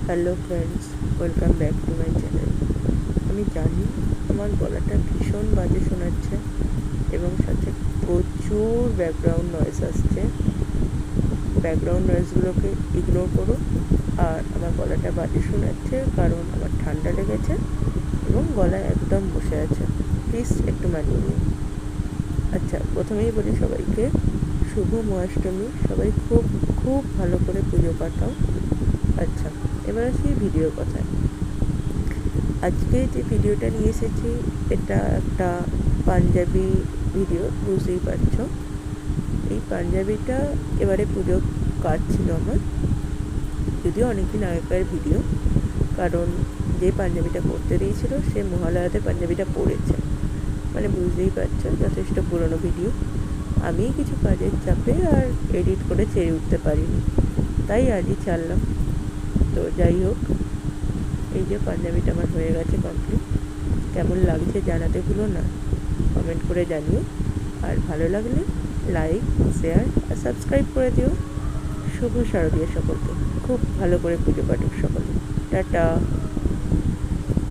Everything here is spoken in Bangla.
Hello friends, welcome back to my channel. আমি জানি আমার গলাটা ভীষণ বাজে শোনাচ্ছে এবং সাথে প্রচুর ব্যাকগ্রাউন্ড নয়েজ আসছে। ব্যাকগ্রাউন্ড নয়েজগুলোকে ইগনোর করো। আর আমার গলাটা বাজে শোনাচ্ছে কারণ আমার ঠান্ডা লেগেছে এবং গলায় একদম বসে আছে। প্লিজ একটু মানিয়ে নিন। আচ্ছা, প্রথমেই বলি সবাইকে শুভ মহাষ্টমী। সবাই খুব খুব ভালো করে পুজো কাটাও। আচ্ছা, এবার আসি ভিডিও কথায়। আজকে যে ভিডিওটা নিয়ে এসেছি এটা একটা পাঞ্জাবি ভিডিও, বুঝতেই পারছো। এই পাঞ্জাবিটা এবারে পুজো কাজ ছিল আমার, যদিও অনেকদিন আগেকার ভিডিও, কারণ যে পাঞ্জাবিটা পরতে দিয়েছিল সে মহালয়াতে পাঞ্জাবিটা পরেছে, মানে বুঝতেই পারছো যথেষ্ট পুরনো ভিডিও। আমি কিছু কাজের চাপে আর এডিট করে ছেড়ে উঠতে পারিনি, তাই আজই ছাড়লাম। তো যাই হোক, এই যে পাঞ্জাবিটা আমার হয়ে গেছে কমপ্লিট। কেমন লাগছে জানাতে ভুলো না, কমেন্ট করে জানিও। আর ভালো লাগলে লাইক, শেয়ার আর সাবস্ক্রাইব করে দিও। শুভ শারদীয়া সকলকে। খুব ভালো করে পুজো কাটুক সকলে। টাটা।